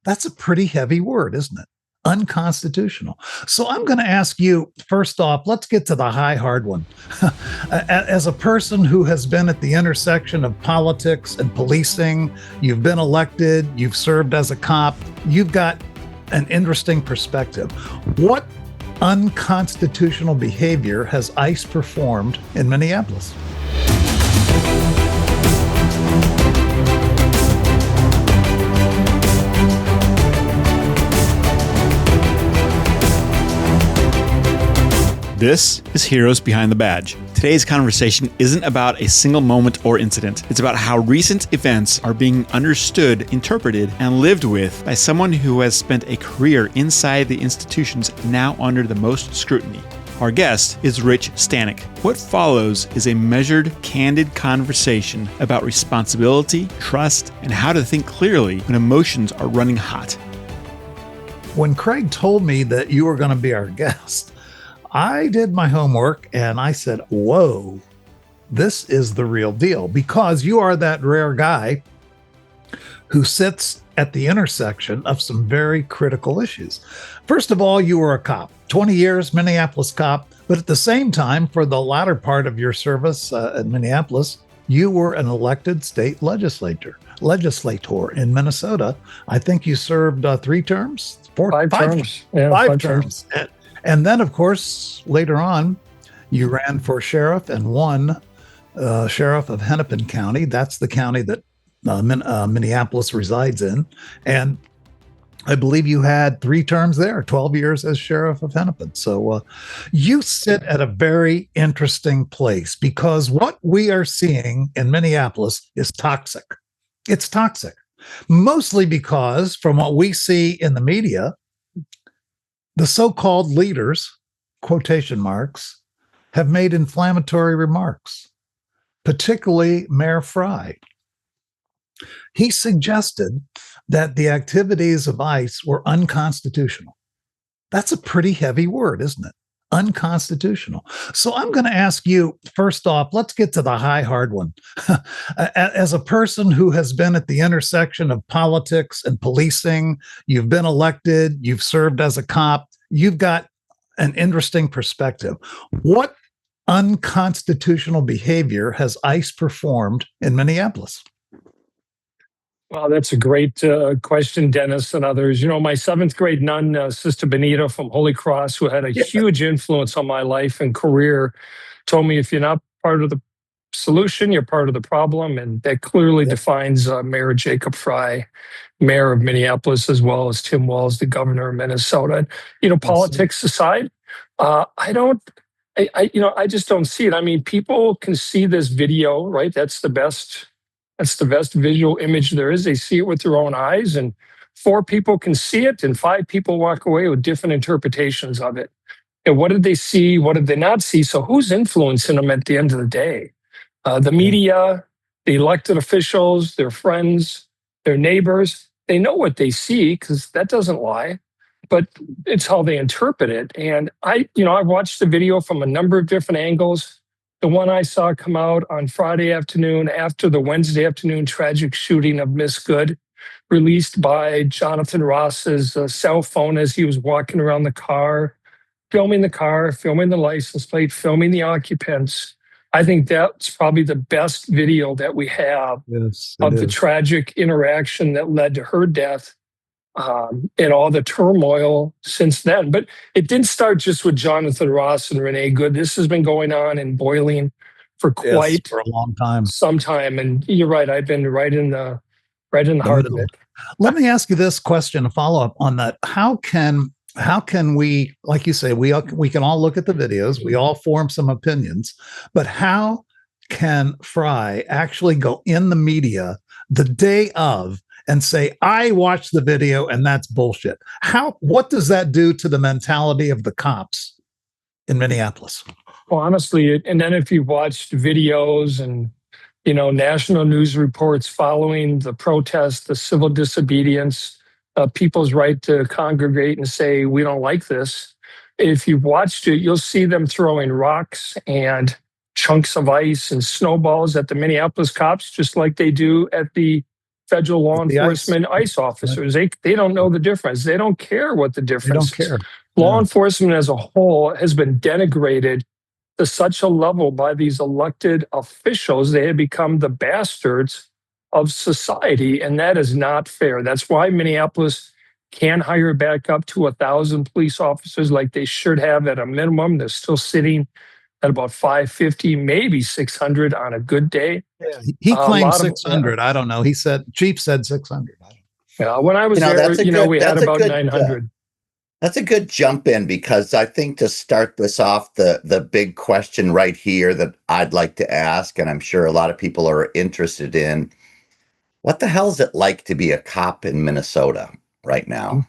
That's a pretty heavy word, isn't it? Unconstitutional. So I'm going to ask you first off, let's get to the high, hard one. As a person who has been at the intersection of politics and policing, you've been elected, you've served as a cop, you've got an interesting perspective. What unconstitutional behavior has ICE performed in Minneapolis? This is Heroes Behind the Badge. Today's conversation isn't about a single moment or incident. It's about how recent events are being understood, interpreted, and lived with by someone who has spent a career inside the institutions now under the most scrutiny. Our guest is Rich Stanek. What follows is a measured, candid conversation about responsibility, trust, and how to think clearly when emotions are running hot. When Craig told me that you were going to be our guest, I did my homework and I said, whoa, this is the real deal, because you are that rare guy who sits at the intersection of some very critical issues. First of all, you were a cop, 20 years, Minneapolis cop, but at the same time, for the latter part of your service at Minneapolis, you were an elected state legislator in Minnesota. I think you served 3 terms? Five terms. Yeah, five terms. And then, of course, later on, you ran for sheriff and won sheriff of Hennepin County. That's the county that Minneapolis resides in. And I believe you had 3 terms there, 12 years as sheriff of Hennepin. So you sit at a very interesting place, because what we are seeing in Minneapolis is toxic. It's toxic, mostly because from what we see in the media, the so-called leaders, quotation marks, have made inflammatory remarks, particularly Mayor Frey. He suggested that the activities of ICE were unconstitutional. That's a pretty heavy word, isn't it? Unconstitutional. So I'm going to ask you first off, let's get to the high, hard one. As a person who has been at the intersection of politics and policing, you've been elected, you've served as a cop, you've got an interesting perspective. What unconstitutional behavior has ICE performed in Minneapolis? Well, that's a great question, Dennis and others. You know, my 7th grade nun, Sister Benita from Holy Cross, who had a huge influence on my life and career, told me, if you're not part of the solution, you're part of the problem. And that clearly defines Mayor Jacob Frey, mayor of Minneapolis, as well as Tim Walz, the governor of Minnesota. You know, politics aside, I just don't see it. I mean, people can see this video, right? That's the best visual image there is. They see it with their own eyes, and 4 people can see it and 5 people walk away with different interpretations of it. And what did they see? What did they not see? So who's influencing them at the end of the day? The media, the elected officials, their friends, their neighbors. They know what they see, because that doesn't lie, but it's how they interpret it. And I watched the video from a number of different angles. The one I saw come out on Friday afternoon after the Wednesday afternoon tragic shooting of Miss Good, released by Jonathan Ross's cell phone as he was walking around the car, filming the license plate, filming the occupants. I think that's probably the best video that we have of the tragic interaction that led to her death, and all the turmoil since then. But it didn't start just with Jonathan Ross and Renee Good. This has been going on and boiling for for a long time. And you're right, I've been right in the heart of it. Let me ask you this question, a follow-up on that. How can we, like you say, we can all look at the videos, we all form some opinions, but how can Frey actually go in the media the day of and say, I watched the video and that's bullshit? What does that do to the mentality of the cops in Minneapolis? Well, honestly, and then if you've watched videos and, national news reports following the protest, the civil disobedience, people's right to congregate and say, we don't like this. If you've watched it, you'll see them throwing rocks and chunks of ice and snowballs at the Minneapolis cops, just like they do at the federal law The ICE, enforcement, ICE officers. They don't know the difference. They don't care what the they difference don't is. care. Law Yeah. enforcement as a whole has been denigrated to such a level by these elected officials. They have become the bastards of society, and that is not fair. That's why Minneapolis can hire back up to 1,000 police officers like they should have at a minimum. They're still sitting at about 550, maybe 600 on a good day. Yeah. He A claimed lot of 600. I don't know. He said, Chief said 600. when I was there, That's a good, we had that's a about good, 900. that's a good jump in, because I think to start this off, the big question right here that I'd like to ask, and I'm sure a lot of people are interested in, what the hell is it like to be a cop in Minnesota right now?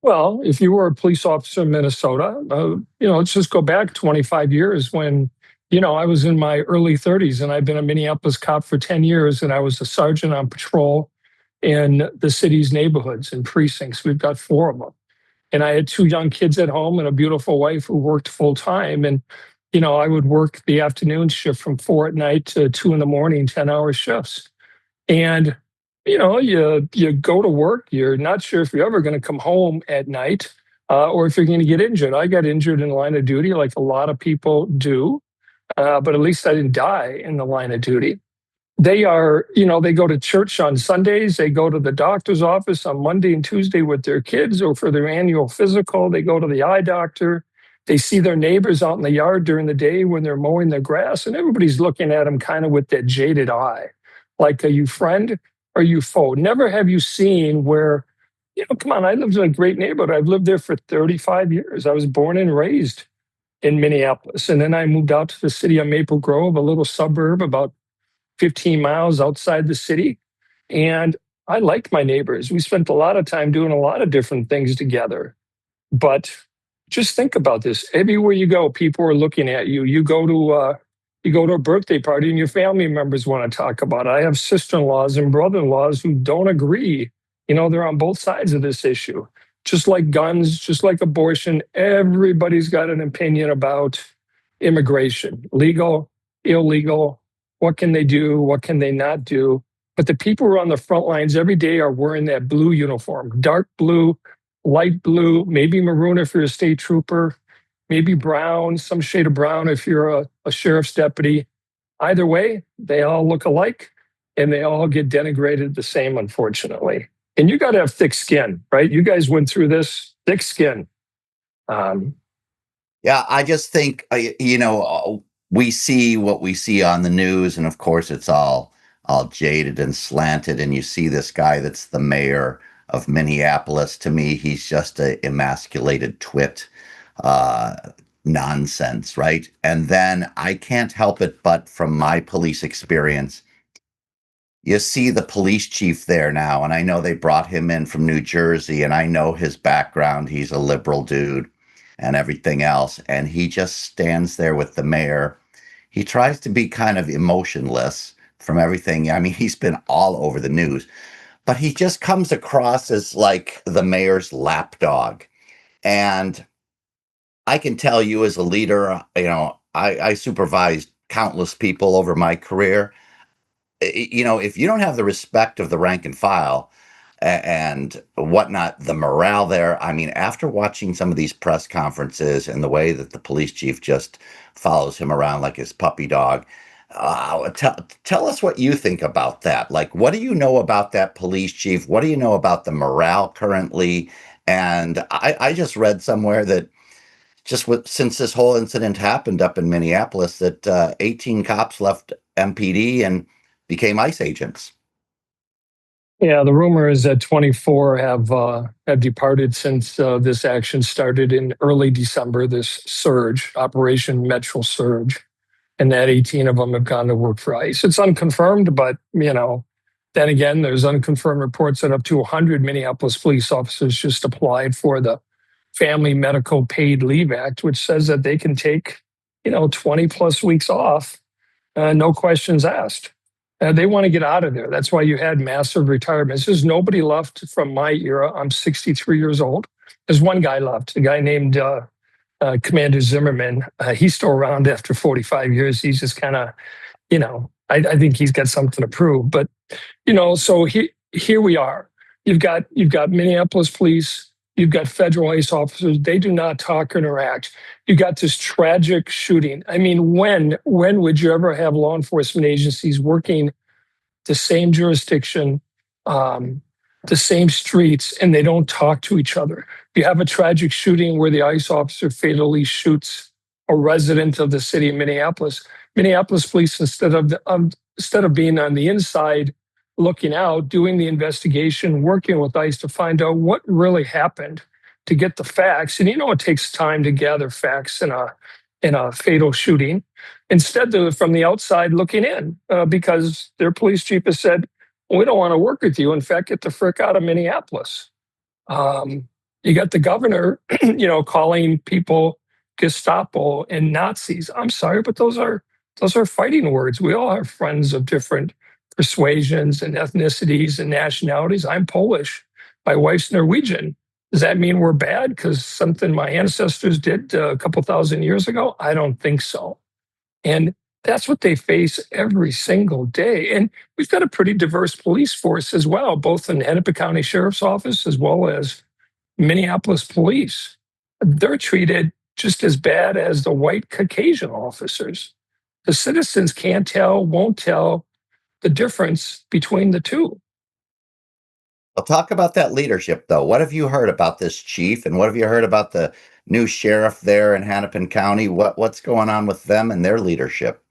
Well, if you were a police officer in Minnesota, let's just go back 25 years when, I was in my early 30s and I've been a Minneapolis cop for 10 years, and I was a sergeant on patrol in the city's neighborhoods and precincts. We've got 4 of them. And I had 2 young kids at home and a beautiful wife who worked full time. And, I would work the afternoon shift from 4 at night to 2 in the morning, 10-hour shifts. And you go to work, you're not sure if you're ever going to come home at night, or if you're going to get injured. I got injured in the line of duty like a lot of people do, but at least I didn't die in the line of duty. They are, they go to church on Sundays, they go to the doctor's office on Monday and Tuesday with their kids, or for their annual physical, they go to the eye doctor. They see their neighbors out in the yard during the day when they're mowing their grass, and everybody's looking at them kind of with that jaded eye. Like, are you friend? Are you foe? Never have you seen where, come on, I lived in a great neighborhood. I've lived there for 35 years. I was born and raised in Minneapolis. And then I moved out to the city of Maple Grove, a little suburb about 15 miles outside the city. And I liked my neighbors. We spent a lot of time doing a lot of different things together. But just think about this. Everywhere you go, people are looking at you. You go to a birthday party and your family members want to talk about it. I have sister-in-laws and brother-in-laws who don't agree. They're on both sides of this issue. Just like guns, just like abortion, everybody's got an opinion about immigration, legal, illegal, what can they do, what can they not do. But the people who are on the front lines every day are wearing that blue uniform, dark blue, light blue, maybe maroon if you're a state trooper, maybe brown, some shade of brown if you're a sheriff's deputy. Either way, they all look alike and they all get denigrated the same, unfortunately. And you got to have thick skin, right? You guys went through this, thick skin. Yeah, I just think, we see what we see on the news, and of course it's all jaded and slanted. And you see this guy that's the mayor of Minneapolis. To me, he's just a emasculated twit. Nonsense, right? And then I can't help it but, from my police experience, you see the police chief there now, and I know they brought him in from New Jersey, and I know his background. He's a liberal dude and everything else, and he just stands there with the mayor. He tries to be kind of emotionless from everything. I mean, he's been all over the news, but he just comes across as like the mayor's lapdog. And I can tell you, as a leader, I supervised countless people over my career. If you don't have the respect of the rank and file and whatnot, the morale there, I mean, after watching some of these press conferences and the way that the police chief just follows him around like his puppy dog, tell us what you think about that. Like, what do you know about that police chief? What do you know about the morale currently? And I just read somewhere that since this whole incident happened up in Minneapolis, that 18 cops left MPD and became ICE agents. Yeah, the rumor is that 24 have departed since this action started in early December, this surge, Operation Metro Surge, and that 18 of them have gone to work for ICE. It's unconfirmed, but, then again, there's unconfirmed reports that up to 100 Minneapolis police officers just applied for the Family Medical Paid Leave Act, which says that they can take, 20 plus weeks off, no questions asked. They want to get out of there. That's why you had massive retirements. There's nobody left from my era. I'm 63 years old. There's one guy left, a guy named Commander Zimmerman. He's still around after 45 years. He's just kind of, I think he's got something to prove. But so here we are. You've got Minneapolis police. You've got federal ICE officers. They do not talk or interact. You got this tragic shooting. I mean, when would you ever have law enforcement agencies working the same jurisdiction, the same streets, and they don't talk to each other? You have a tragic shooting where the ICE officer fatally shoots a resident of the city of Minneapolis. Minneapolis police, instead of being on the inside, looking out, doing the investigation, working with ICE to find out what really happened, to get the facts. And it takes time to gather facts in a fatal shooting. Instead, they're from the outside looking in, because their police chief has said, "We don't want to work with you. In fact, get the frick out of Minneapolis." You got the governor, calling people Gestapo and Nazis. I'm sorry, but those are fighting words. We all have friends of different persuasions and ethnicities and nationalities. I'm Polish. My wife's Norwegian. Does that mean we're bad because something my ancestors did a couple thousand years ago? I don't think so. And that's what they face every single day. And we've got a pretty diverse police force as well, both in Hennepin County Sheriff's Office as well as Minneapolis police. They're treated just as bad as the white Caucasian officers. The citizens can't tell, won't tell the difference between the two. Well, talk about that leadership, though. What have you heard about this chief, and what have you heard about the new sheriff there in Hennepin County? What's going on with them and their leadership?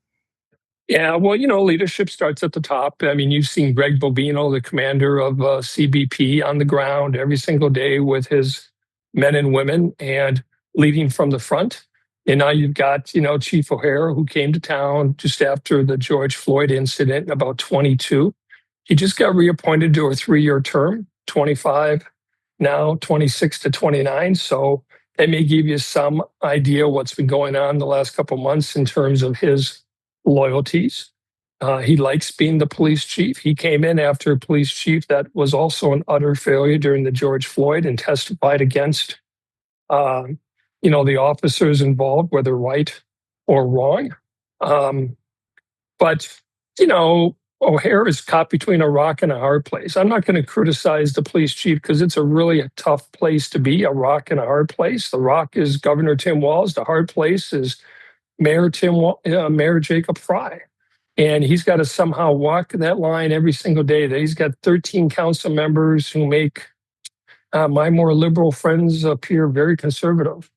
Yeah, well, leadership starts at the top. I mean, you've seen Greg Bobino, the commander of CBP, on the ground every single day with his men and women and leading from the front. And now you've got, Chief O'Hara, who came to town just after the George Floyd incident in about 22. He just got reappointed to a 3-year term, 25, now 26 to 29. So that may give you some idea what's been going on the last couple of months in terms of his loyalties. He likes being the police chief. He came in after a police chief that was also an utter failure during the George Floyd and testified against, the officers involved, whether right or wrong. But O'Hara is caught between a rock and a hard place. I'm not going to criticize the police chief because it's a really tough place to be, a rock and a hard place. The rock is Governor Tim Walz. The hard place is Mayor Jacob Fry. And he's got to somehow walk that line every single day. He's got 13 council members who make my more liberal friends appear very conservative.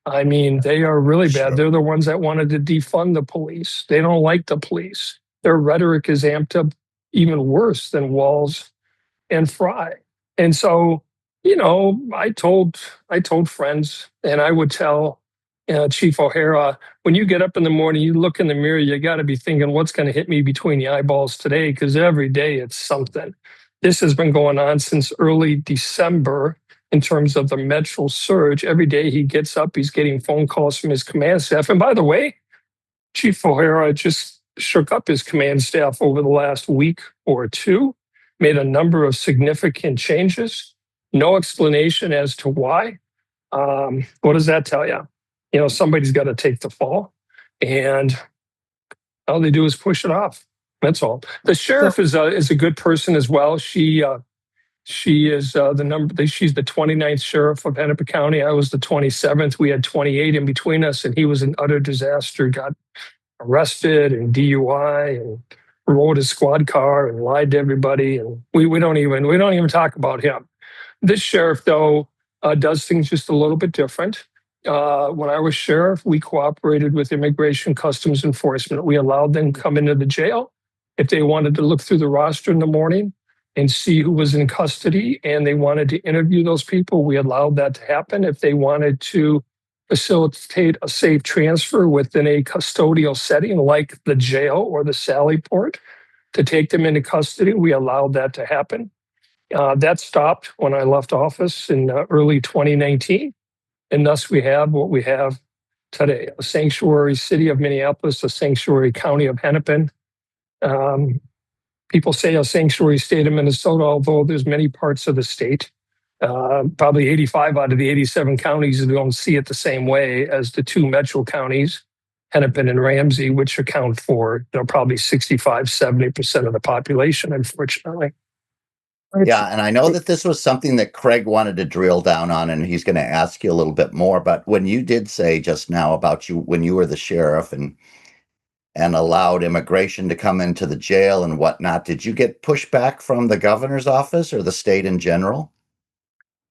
I mean, they are really bad. They're the ones that wanted to defund the police. They don't like the police. Their rhetoric is amped up even worse than Walz and Fry. And so, I told friends, and I would tell Chief O'Hara, when you get up in the morning, you look in the mirror, you got to be thinking, what's going to hit me between the eyeballs today? Because every day it's something. This has been going on since early December in terms of the Metro surge. Every day he gets up, he's getting phone calls from his command staff. And by the way, Chief O'Hara just shook up his command staff over the last week or two, made a number of significant changes. No explanation as to why. What does that tell you? Somebody's got to take the fall, and all they do is push it off. That's all. The sheriff is a good person as well. She is she's the 29th sheriff of Hennepin County. I was the 27th. We had 28 in between us, and he was an utter disaster. Got arrested and DUI and rode his squad car and lied to everybody. And we don't even talk about him. This sheriff, though, does things just a little bit different. When I was sheriff, we cooperated with Immigration Customs Enforcement. We allowed them to come into the jail if they wanted to look through the roster in the morning and see who was in custody, and they wanted to interview those people. We allowed that to happen. If they wanted to facilitate a safe transfer within a custodial setting like the jail or the Sally Port to take them into custody, we allowed that to happen. That stopped when I left office in early 2019. And thus we have what we have today, a sanctuary city of Minneapolis, a sanctuary county of Hennepin. People say a sanctuary state of Minnesota, although there's many parts of the state, probably 85 out of the 87 counties don't see it the same way as the two metro counties, Hennepin and Ramsey, which account for probably 65-70% of the population, unfortunately. Yeah, and I know that this was something that Craig wanted to drill down on, and he's going to ask you a little bit more. But when you did say just now about you when you were the sheriff and allowed immigration to come into the jail and whatnot, did you get pushback from the governor's office or the state in general?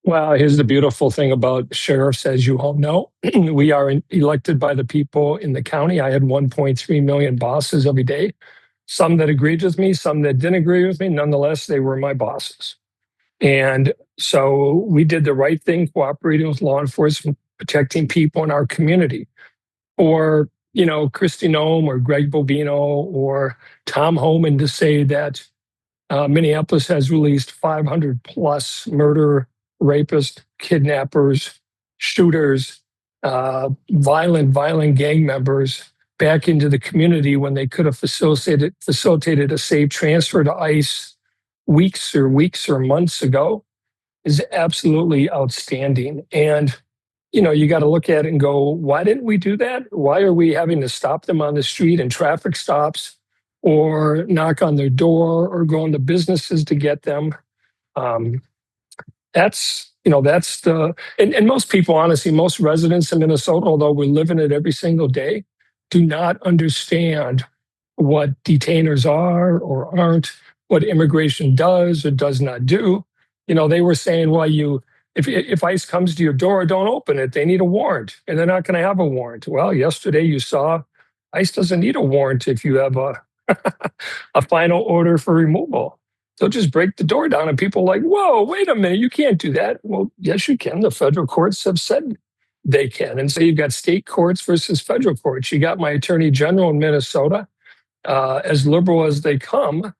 Well, here's the beautiful thing about sheriffs, as you all know. We are elected by the people in the county. I had 1.3 million bosses every day, some that agreed with me, some that didn't agree with me. Nonetheless, they were my bosses. And so we did the right thing, cooperating with law enforcement, protecting people in our community. Or, Kristi Noem or Greg Bobino or Tom Homan to say that Minneapolis has released 500 plus murder, rapists, kidnappers, shooters, violent gang members back into the community when they could have facilitated a safe transfer to ICE weeks or months ago is absolutely outstanding. And you got to look at it and go, why didn't we do that? Why are we having to stop them on the street and traffic stops or knock on their door or go into businesses to get them? That's and most people, honestly, most residents in Minnesota, although we're living it every single day, do not understand what detainers are or aren't, what immigration does or does not do. They were saying, well, if ICE comes to your door, don't open it. They need a warrant, and they're not going to have a warrant. Well, yesterday you saw ICE doesn't need a warrant if you have a final order for removal. They'll just break the door down, and people are like, whoa, wait a minute, you can't do that. Well, yes, you can. The federal courts have said they can. And so you've got state courts versus federal courts. You got my attorney general in Minnesota, as liberal as they come,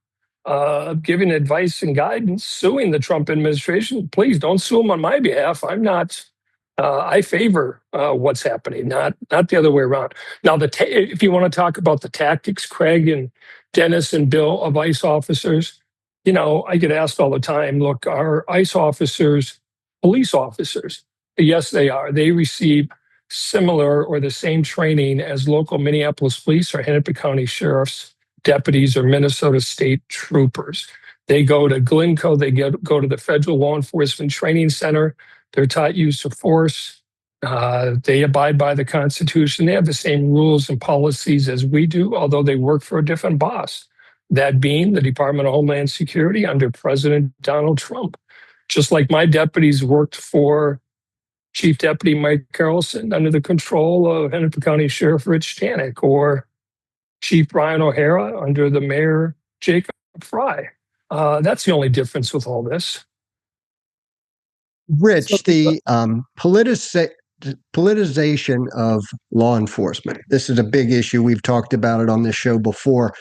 giving advice and guidance, suing the Trump administration. Please don't sue them on my behalf. I'm not. I favor what's happening, not the other way around. Now, if you want to talk about the tactics, Craig and Dennis and Bill, of ICE officers, I get asked all the time, look, are ICE officers police officers? Yes, they are. They receive similar or the same training as local Minneapolis police or Hennepin County sheriffs, deputies, or Minnesota state troopers. They go to Glencoe, they go to the Federal Law Enforcement Training Center. They're taught use of force. They abide by the Constitution. They have the same rules and policies as we do, although they work for a different boss. That being the Department of Homeland Security under President Donald Trump. Just like my deputies worked for Chief Deputy Mike Carlson under the control of Hennepin County Sheriff Rich Stanek, or Chief Brian O'Hara under the Mayor Jacob Fry. That's the only difference with all this. Rich, the politicization of law enforcement. This is a big issue. We've talked about it on this show before.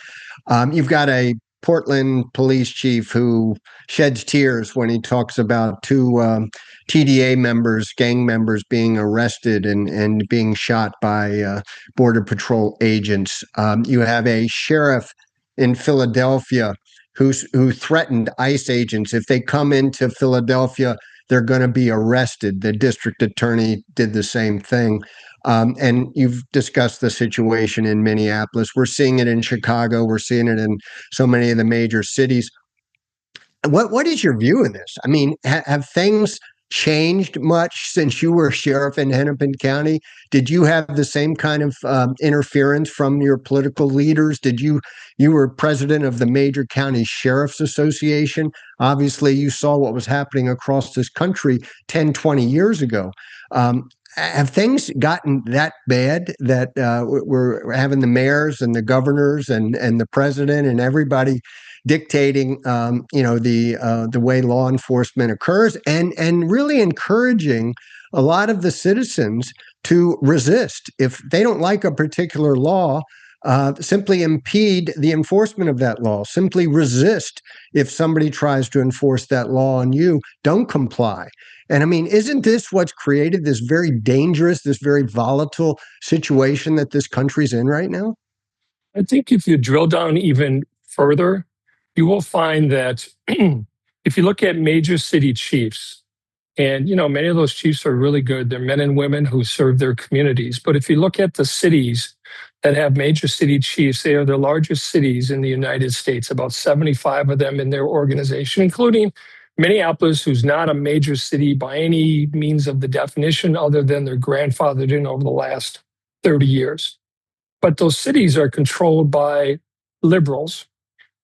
You've got a Portland police chief who sheds tears when he talks about two TDA members, gang members, being arrested and being shot by Border Patrol agents. You have a sheriff in Philadelphia who threatened ICE agents. If they come into Philadelphia, they're going to be arrested. The district attorney did the same thing. And you've discussed the situation in Minneapolis. We're seeing it in Chicago. We're seeing it in so many of the major cities. What is your view of this? I mean, have things changed much since you were sheriff in Hennepin County? Did you have the same kind of interference from your political leaders? You were president of the Major County Sheriff's Association. Obviously, you saw what was happening across this country 10, 20 years ago. Have things gotten that bad that we're having the mayors and the governors and the president and everybody dictating, the way law enforcement occurs, and really encouraging a lot of the citizens to resist if they don't like a particular law? Simply impede the enforcement of that law. Simply resist if somebody tries to enforce that law on you. Don't comply. And I mean, isn't this what's created this very dangerous, this very volatile situation that this country's in right now? I think if you drill down even further, you will find that if you look at major city chiefs, and many of those chiefs are really good. They're men and women who serve their communities. But if you look at the cities that have major city chiefs. They are the largest cities in the United States, about 75 of them in their organization, including Minneapolis, who's not a major city by any means of the definition, other than they're grandfathered in over the last 30 years. But those cities are controlled by liberals,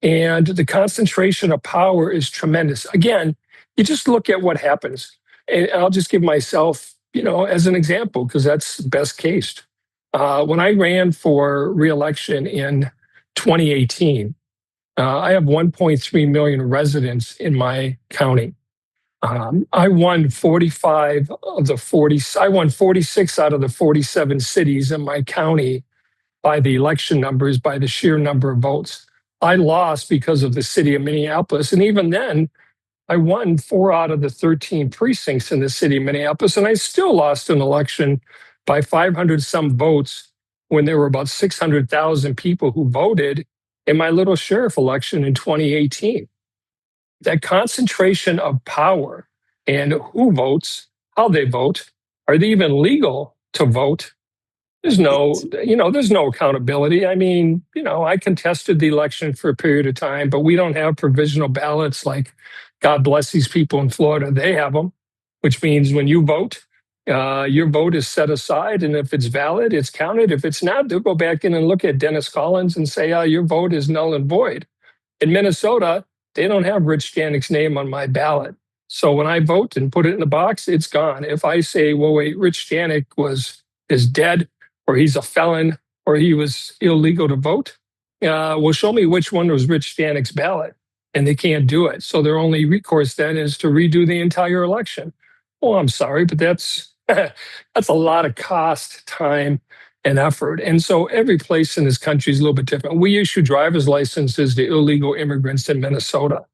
and the concentration of power is tremendous. Again, you just look at what happens. And I'll just give myself, as an example, because that's best case. When I ran for reelection in 2018, I have 1.3 million residents in my county. I won 45 of the 40. I won 46 out of the 47 cities in my county by the election numbers, by the sheer number of votes. I lost because of the city of Minneapolis, and even then, I won 4 out of the 13 precincts in the city of Minneapolis, and I still lost an election by 500 some votes when there were about 600,000 people who voted in my little sheriff election in 2018. That concentration of power and who votes, how they vote, are they even legal to vote? There's no accountability. I mean, I contested the election for a period of time, but we don't have provisional ballots like, God bless these people in Florida. They have them, which means when you vote, your vote is set aside. And if it's valid, it's counted. If it's not, they'll go back in and look at Dennis Collins and say, your vote is null and void. In Minnesota, they don't have Rich Stanek's name on my ballot. So when I vote and put it in the box, it's gone. If I say, well, wait, Rich Stanek is dead, or he's a felon, or he was illegal to vote, well, show me which one was Rich Stanek's ballot. And they can't do it. So their only recourse then is to redo the entire election. Well, I'm sorry, but that's a lot of cost, time, and effort. And so every place in this country is a little bit different. We issue driver's licenses to illegal immigrants in Minnesota,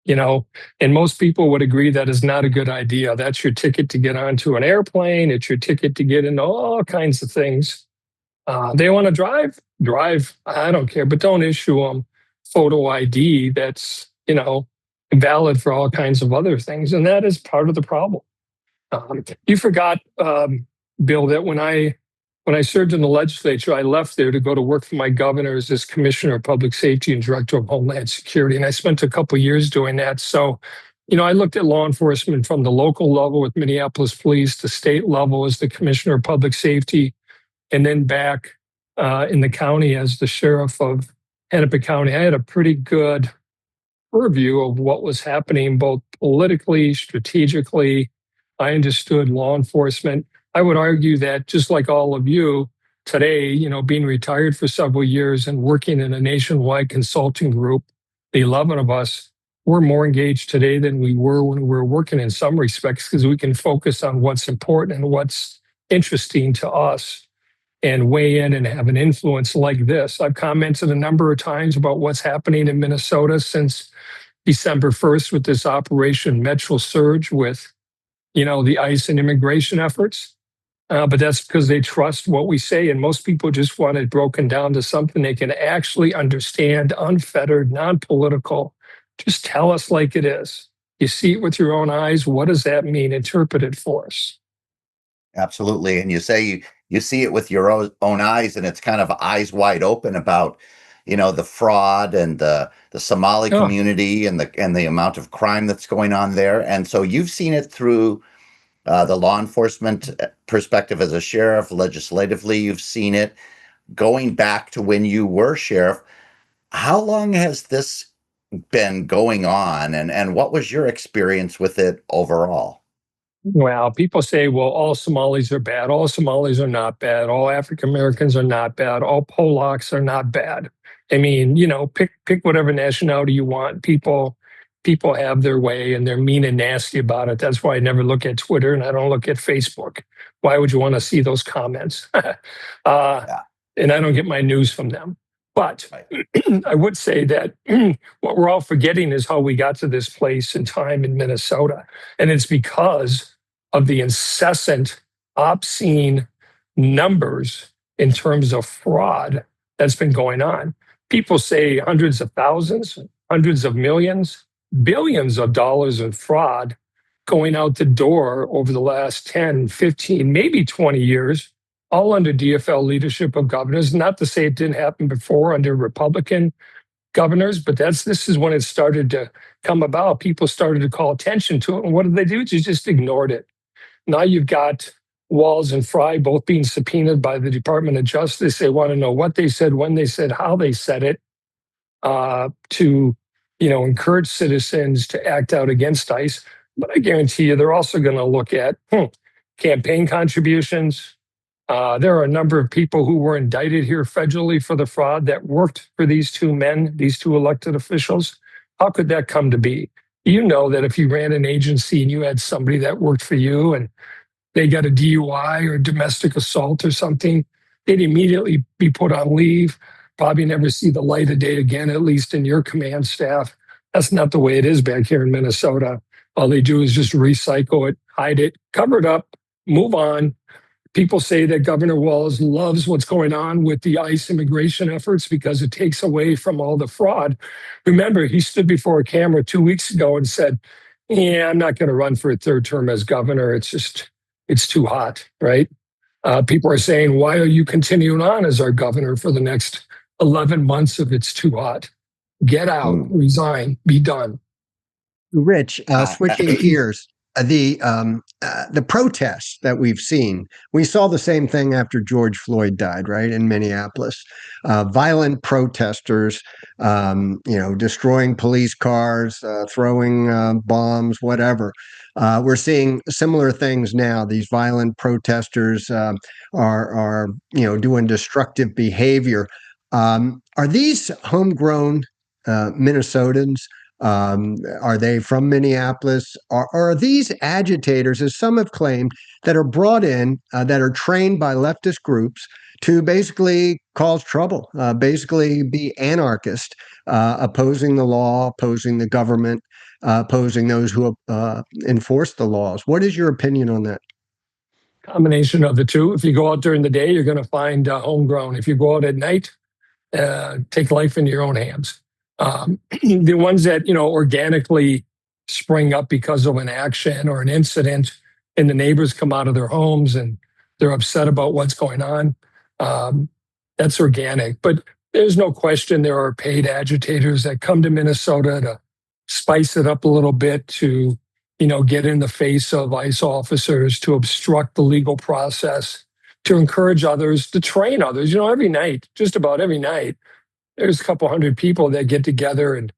and most people would agree that is not a good idea. That's your ticket to get onto an airplane. It's your ticket to get into all kinds of things. They want to drive. I don't care, but don't issue them photo ID that's, valid for all kinds of other things. And that is part of the problem. You forgot, Bill, that when I served in the legislature, I left there to go to work for my governor as Commissioner of Public Safety and Director of Homeland Security. And I spent a couple of years doing that. So, I looked at law enforcement from the local level with Minneapolis Police, the state level as the Commissioner of Public Safety, and then back in the county as the Sheriff of Hennepin County. I had a pretty good purview of what was happening, both politically, strategically. I understood law enforcement. I would argue that just like all of you today, being retired for several years and working in a nationwide consulting group, the 11 of us, we're more engaged today than we were when we were working in some respects, because we can focus on what's important and what's interesting to us and weigh in and have an influence like this. I've commented a number of times about what's happening in Minnesota since December 1st with this Operation Metro Surge with, the ICE and immigration efforts. But that's because they trust what we say. And most people just want it broken down to something they can actually understand, unfettered, non-political. Just tell us like it is. You see it with your own eyes. What does that mean? Interpret it for us. Absolutely. And you say you see it with your own eyes, and it's kind of eyes wide open about, the fraud and the Somali community and the amount of crime that's going on there. And so you've seen it through the law enforcement perspective as a sheriff. Legislatively, you've seen it going back to when you were sheriff. How long has this been going on, and what was your experience with it overall? Well, people say, well, all Somalis are bad. All Somalis are not bad. All African Americans are not bad. All Polacks are not bad. I mean, pick whatever nationality you want. People have their way, and they're mean and nasty about it. That's why I never look at Twitter and I don't look at Facebook. Why would you want to see those comments? Yeah. And I don't get my news from them. But I would say that what we're all forgetting is how we got to this place in time in Minnesota. And it's because of the incessant, obscene numbers in terms of fraud that's been going on. People say hundreds of thousands, hundreds of millions, billions of dollars in fraud going out the door over the last 10, 15, maybe 20 years all under DFL leadership of governors. Not to say it didn't happen before under Republican governors, but this is when it started to come about. People started to call attention to it. And what did they do? They just ignored it. Now you've got Walz and Fry both being subpoenaed by the Department of Justice. They want to know what they said, when they said, how they said it, to encourage citizens to act out against ICE. But I guarantee you, they're also going to look at campaign contributions. There are a number of people who were indicted here federally for the fraud that worked for these two men, these two elected officials. How could that come to be? You know that if you ran an agency and you had somebody that worked for you and they got a DUI or domestic assault or something, they'd immediately be put on leave, probably never see the light of day again, at least in your command staff. That's not the way it is back here in Minnesota. All they do is just recycle it, hide it, cover it up, move on. People say that Governor Walz loves what's going on with the ICE immigration efforts because it takes away from all the fraud. Remember, he stood before a camera 2 weeks ago and said, yeah, I'm not going to run for a third term as governor. It's too hot, right? People are saying, why are you continuing on as our governor for the next 11 months if it's too hot? Get out, resign, be done. Rich, switching gears, the protests that we've seen, we saw the same thing after George Floyd died, right, in Minneapolis. Violent protesters, destroying police cars, throwing bombs, whatever. We're seeing similar things now. These violent protesters are doing destructive behavior. Are these homegrown Minnesotans? Are they from Minneapolis? Or are these agitators, as some have claimed, that are brought in, that are trained by leftist groups to basically cause trouble, basically be anarchist, opposing the law, opposing the government, opposing those who enforce the laws? What is your opinion on that? Combination of the two. If you go out during the day, you're going to find homegrown. If you go out at night, take life into your own hands. The ones that organically spring up because of an action or an incident, and the neighbors come out of their homes and they're upset about what's going on, that's organic. But there's no question there are paid agitators that come to Minnesota to spice it up a little bit, to get in the face of ICE officers, to obstruct the legal process, to encourage others, to train others. Every night, just about every night, there's a couple hundred people that get together in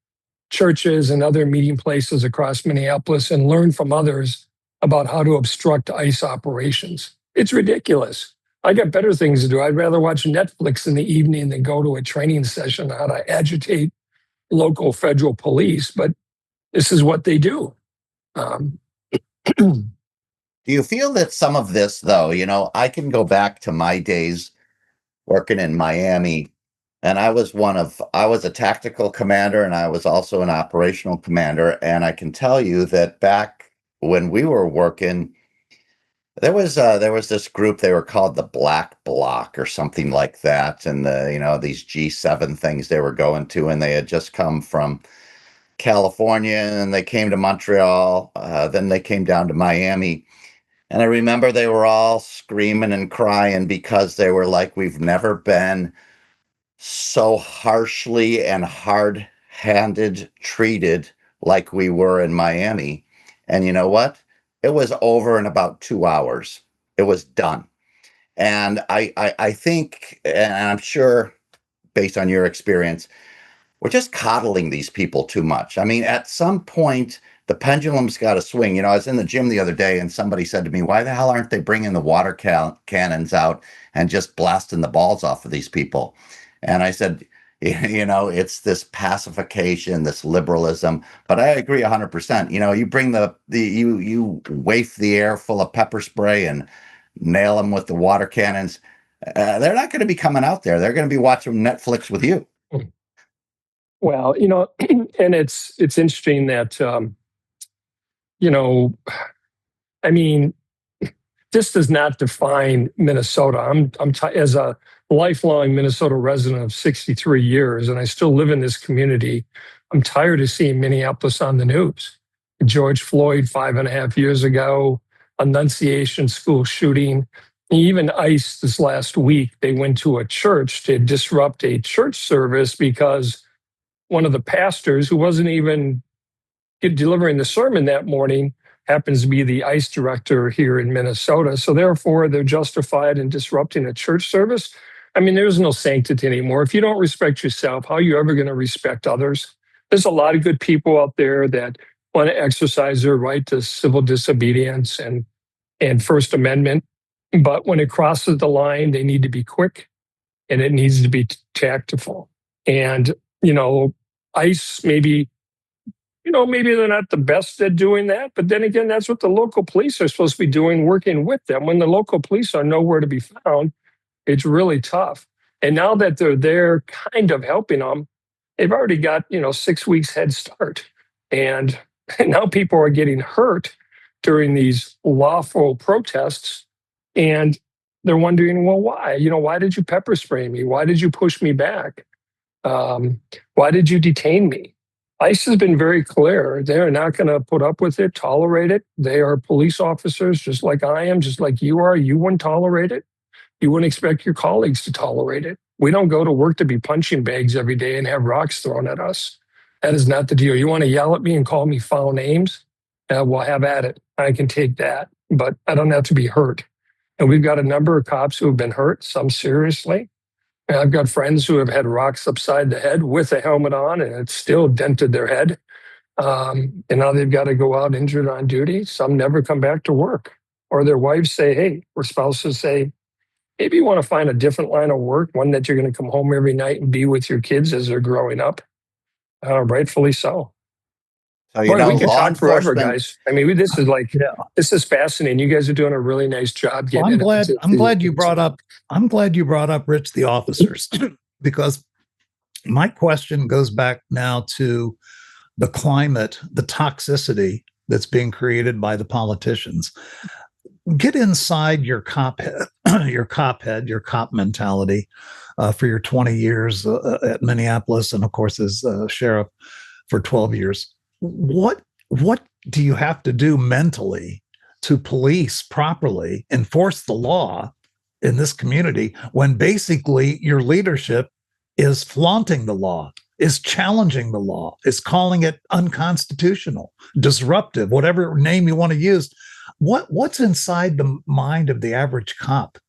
churches and other meeting places across Minneapolis and learn from others about how to obstruct ICE operations. It's ridiculous. I got better things to do. I'd rather watch Netflix in the evening than go to a training session on how to agitate local federal police, but this is what they do. Do you feel that some of this, though, I can go back to my days working in Miami, and I was a tactical commander, and I was also an operational commander. And I can tell you that back when we were working, there was this group. They were called the Black Bloc or something like that, and these G7 things they were going to, and they had just come from California, and they came to Montreal. Then they came down to Miami. And I remember they were all screaming and crying because they were like, we've never been so harshly and hard-handed treated like we were in Miami. And you know what? It was over in about 2 hours. It was done. And I think, and I'm sure based on your experience, we're just coddling these people too much. I mean, at some point, the pendulum's got to swing. I was in the gym the other day and somebody said to me, why the hell aren't they bringing the water cannons out and just blasting the balls off of these people? And I said, it's this pacification, this liberalism. But I agree 100%. You bring you waif the air full of pepper spray and nail them with the water cannons. They're not going to be coming out there. They're going to be watching Netflix with you. Well, and it's interesting that, this does not define Minnesota. I'm as a lifelong Minnesota resident of 63 years, and I still live in this community. I'm tired of seeing Minneapolis on the news. George Floyd 5.5 years ago, Annunciation school shooting. Even ICE this last week, they went to a church to disrupt a church service because one of the pastors, who wasn't even delivering the sermon that morning, happens to be the ICE director here in Minnesota. So therefore, they're justified in disrupting a church service. I mean, there's no sanctity anymore. If you don't respect yourself, how are you ever going to respect others? There's a lot of good people out there that want to exercise their right to civil disobedience and First Amendment. But when it crosses the line, they need to be quick and it needs to be tactful. And, ICE maybe they're not the best at doing that. But then again, that's what the local police are supposed to be doing, working with them. When the local police are nowhere to be found, it's really tough. And now that they're there kind of helping them, they've already got, 6 weeks head start. And now people are getting hurt during these lawful protests. And they're wondering, well, why? Why did you pepper spray me? Why did you push me back? Why did you detain me? ICE has been very clear. They're not going to put up with it, tolerate it. They are police officers just like I am, just like you are. You wouldn't tolerate it. You wouldn't expect your colleagues to tolerate it. We don't go to work to be punching bags every day and have rocks thrown at us. That is not the deal. You want to yell at me and call me foul names? Well, have at it. I can take that, but I don't have to be hurt. And we've got a number of cops who have been hurt, some seriously. And I've got friends who have had rocks upside the head with a helmet on, and it's still dented their head. And now they've got to go out injured on duty. Some never come back to work. Or their wives say, hey, or spouses say, maybe you want to find a different line of work, one that you're going to come home every night and be with your kids as they're growing up. Rightfully so. So, Boy, we could law talk forever, enforcement, guys. I mean, this is fascinating. You guys are doing a really nice job Well, getting I'm glad you brought up Rich, the officers, because my question goes back now to the climate, the toxicity that's being created by the politicians. Get inside your cop head, your cop mentality for your 20 years at Minneapolis, and of course as sheriff for 12 years. What do you have to do mentally to police properly, enforce the law in this community when basically your leadership is flaunting the law, is challenging the law, is calling it unconstitutional, disruptive, whatever name you want to use? What's inside the mind of the average cop?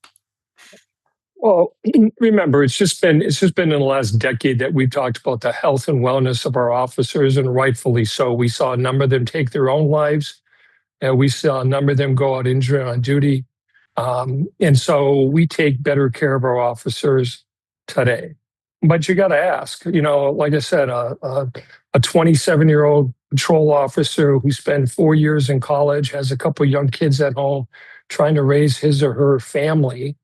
Well, remember, it's just been in the last decade that we've talked about the health and wellness of our officers, and rightfully so. We saw a number of them take their own lives, and we saw a number of them go out injured on duty. And so we take better care of our officers today. But you got to ask, like I said, a 27-year-old patrol officer who spent 4 years in college, has a couple of young kids at home, trying to raise his or her family.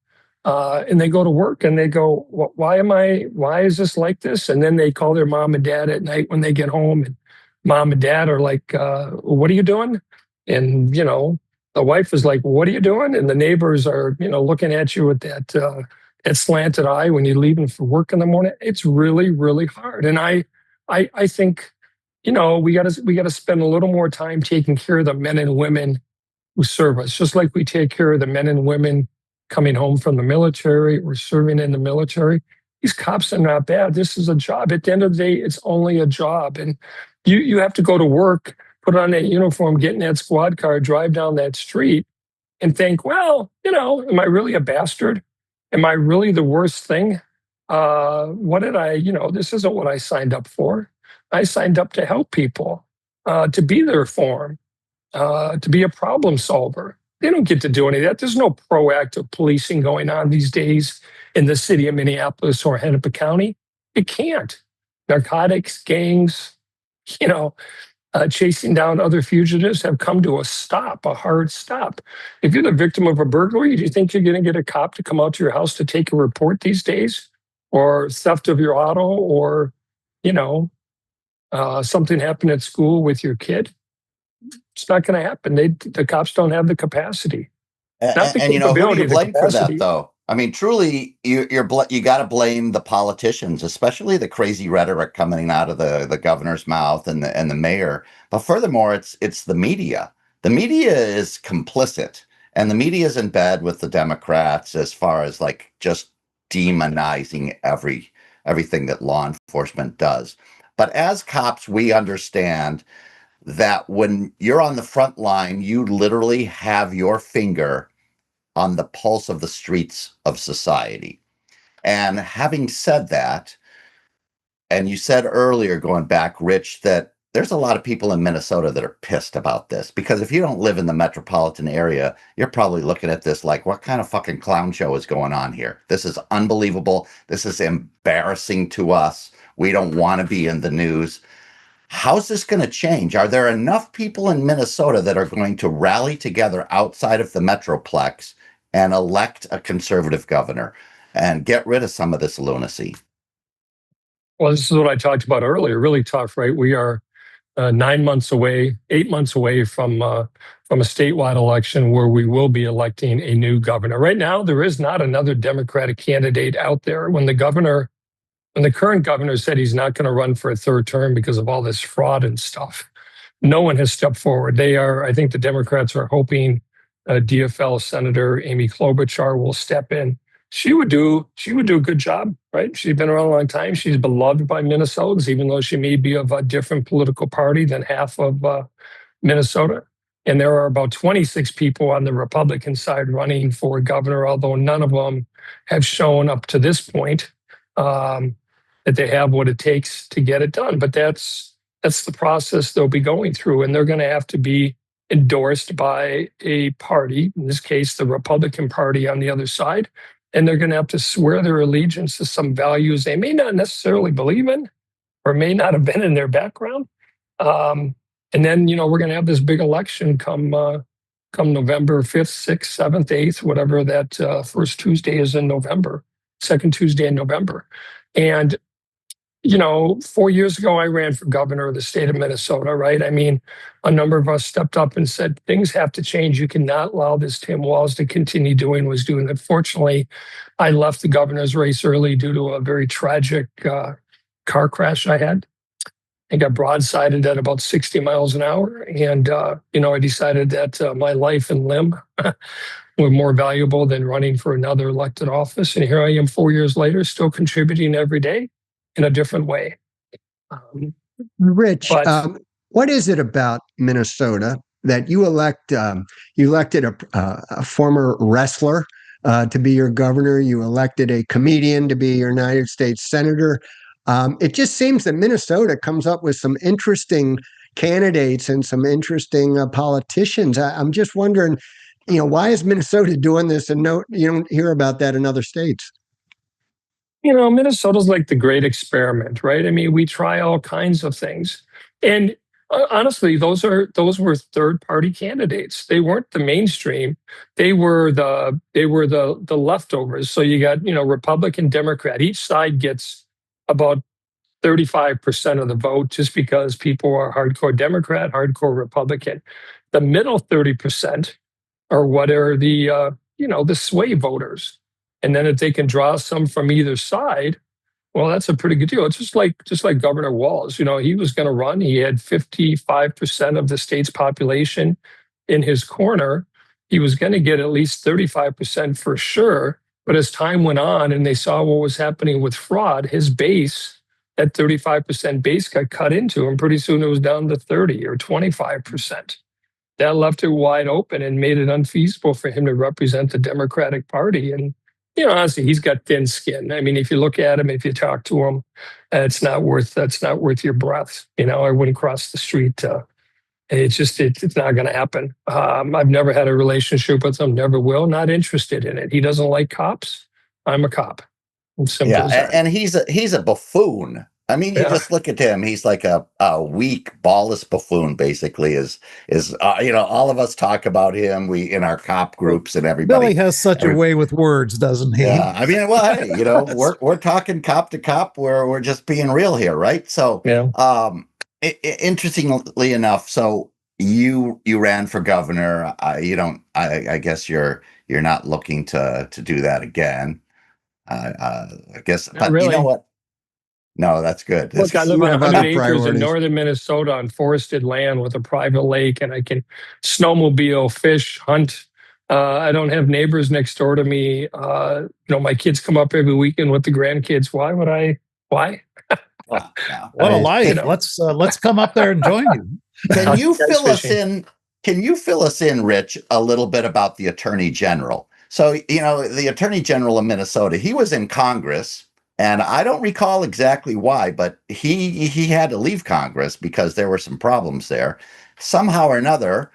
And they go to work and they go, why is this like this? And then they call their mom and dad at night when they get home, and mom and dad are like, what are you doing? And, the wife is like, what are you doing? And the neighbors are, looking at you with that slanted eye when you're leaving for work in the morning. It's really, really hard. And I think, we got to spend a little more time taking care of the men and women who serve us, just like we take care of the men and women coming home from the military or serving in the military. These cops are not bad. This is a job. At the end of the day, it's only a job. And you have to go to work, put on that uniform, get in that squad car, drive down that street and think, well, am I really a bastard? Am I really the worst thing? What did this isn't what I signed up for. I signed up to help people, to be there for them, to be a problem solver. They don't get to do any of that. There's no proactive policing going on these days in the city of Minneapolis or Hennepin County. It can't. Narcotics, gangs, chasing down other fugitives have come to a stop, a hard stop. If you're the victim of a burglary, do you think you're going to get a cop to come out to your house to take a report these days? Or theft of your auto, or, something happened at school with your kid? It's not going to happen. The cops don't have the capacity. and who do you blame for that, though? I mean, truly, you got to blame the politicians, especially the crazy rhetoric coming out of the governor's mouth and the mayor. But furthermore, it's the media. The media is complicit, And the media is in bed with the Democrats as far as like just demonizing everything that law enforcement does. But as cops, we understand that when you're on the front line, you literally have your finger on the pulse of the streets of society. And having said that, and you said earlier, going back, Rich, that there's a lot of people in Minnesota that are pissed about this because if you don't live in the metropolitan area, you're probably looking at this like, what kind of fucking clown show is going on here? This is unbelievable. This is embarrassing to us. We don't want to be in the news. How's this going to change? Are there enough people in Minnesota that are going to rally together outside of the Metroplex and elect a conservative governor and get rid of some of this lunacy? Well, this is what I talked about earlier. Really tough, right? We are 9 months away, 8 months away from a statewide election where we will be electing a new governor. Right now, there is not another Democratic candidate out there. When the current governor said he's not going to run for a third term because of all this fraud and stuff, no one has stepped forward. I think the Democrats are hoping DFL Senator Amy Klobuchar will step in. She would do a good job, right? She's been around a long time. She's beloved by Minnesotans, even though she may be of a different political party than half of Minnesota. And there are about 26 people on the Republican side running for governor, although none of them have shown up to this point that they have what it takes to get it done. But that's the process they'll be going through, and they're going to have to be endorsed by a party, in this case, the Republican Party on the other side. And they're going to have to swear their allegiance to some values they may not necessarily believe in or may not have been in their background. And then, we're going to have this big election come November 5th, 6th, 7th, 8th, whatever that first Tuesday is in November, second Tuesday in November. And 4 years ago, I ran for governor of the state of Minnesota, right? I mean, a number of us stepped up and said, things have to change. You cannot allow this Tim Walz to continue doing what he's doing. Unfortunately, I left the governor's race early due to a very tragic car crash I had. I got broadsided at about 60 miles an hour. And, I decided that my life and limb were more valuable than running for another elected office. And here I am 4 years later, still contributing every day in a different way. Rich, what is it about Minnesota that you elected a former wrestler to be your governor? You elected a comedian to be your United States senator. It just seems that Minnesota comes up with some interesting candidates and some interesting politicians. I'm just wondering, why is Minnesota doing this and you don't hear about that in other states? Minnesota's like the great experiment, right? I mean, we try all kinds of things. And honestly, those were third-party candidates. They weren't the mainstream. They were the leftovers. So you got, Republican, Democrat. Each side gets about 35% of the vote just because people are hardcore Democrat, hardcore Republican. The middle 30% are what are the sway voters. And then if they can draw some from either side, well, that's a pretty good deal. It's just like Governor Walz. He was going to run. He had 55% of the state's population in his corner. He was going to get at least 35% for sure. But as time went on and they saw what was happening with fraud, his base, that 35% base got cut into, and pretty soon it was down to 30 or 25%. That left it wide open and made it unfeasible for him to represent the Democratic Party. And honestly, he's got thin skin. I mean, if you look at him, if you talk to him, that's not worth your breath. I wouldn't cross the street. It's not going to happen. I've never had a relationship with him, never will, not interested in it. He doesn't like cops. I'm a cop. Simple as that. And he's a buffoon. I mean, you just look at him. He's like a weak, ballless buffoon. Basically, is all of us talk about him. We in our cop groups and everybody. Billy has such a way with words, doesn't he? Yeah, I mean, well, hey, we're talking cop to cop. We're just being real here, right? So, interestingly enough, so you ran for governor. I guess you're not looking to do that again. I guess, not but really. You know what? No, that's good. Look, I live on 100 acres in northern Minnesota on forested land with a private lake, and I can snowmobile, fish, hunt, I don't have neighbors next door to me. My kids come up every weekend with the grandkids. Why would I? Why? Well, yeah. What a Nice. life! Let's come up there and join you. Can I'll you take ice fill us fishing. in? Can you fill us in, Rich, a little bit about the Attorney General? So, the Attorney General of Minnesota, he was in Congress, and I don't recall exactly why, but he had to leave Congress because there were some problems there. Somehow or another,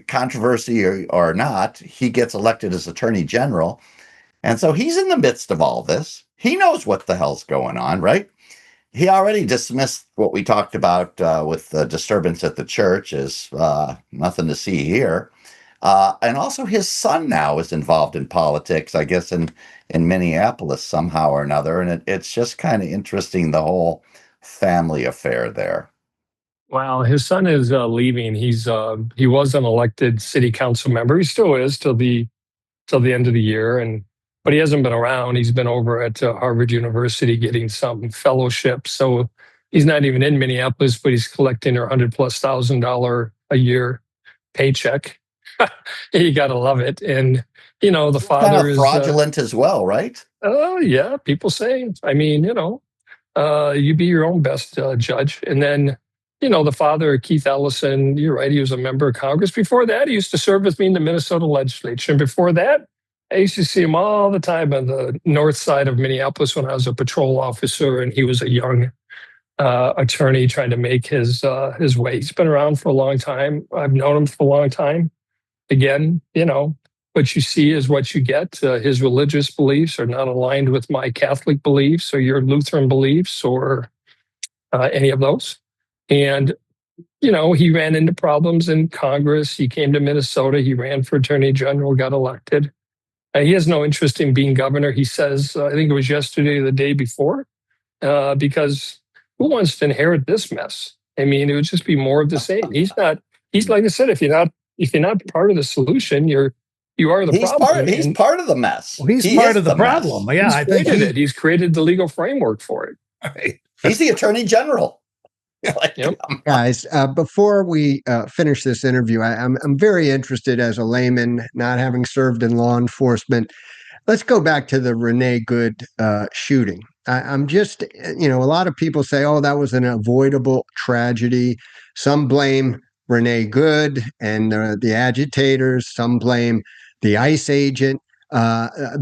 controversy or not, he gets elected as Attorney General, and so he's in the midst of all this. He knows what the hell's going on, right? He already dismissed what we talked about with the disturbance at the church as nothing to see here. And also, his son now is involved in politics, I guess, in Minneapolis somehow or another. And it's just kind of interesting, the whole family affair there. Well, his son is leaving. He was an elected city council member. He still is till the end of the year, but he hasn't been around. He's been over at Harvard University getting some fellowship. So he's not even in Minneapolis, but he's collecting her $100,000+ a year paycheck. You got to love it. And the Kind father of is fraudulent as well, right? oh yeah, people say. I mean, you be your own best judge. And then, the father, Keith Ellison, you're right, he was a member of Congress. Before that, he used to serve with me in the Minnesota legislature. And before that, I used to see him all the time on the north side of Minneapolis when I was a patrol officer, and he was a young attorney trying to make his way. He's been around for a long time. I've known him for a long time. Again, what you see is what you get. His religious beliefs are not aligned with my Catholic beliefs or your Lutheran beliefs or any of those. And, he ran into problems in Congress. He came to Minnesota. He ran for attorney general, got elected. He has no interest in being governor. He says, I think it was yesterday or the day before, because who wants to inherit this mess? I mean, it would just be more of the same. He's like I said, if you're not part of the solution, you are the problem. He's part of the mess. Well, he's He part is of the mess. problem. Yeah, I He's think created it. He's created the legal framework for it. right. He's the Attorney General. Yep. Guys, before we finish this interview, I'm very interested as a layman, not having served in law enforcement. Let's go back to the Renee Good shooting. I'm just, a lot of people say, oh, that was an avoidable tragedy. Some blame Renee Good and the agitators. Some blame the ICE agent.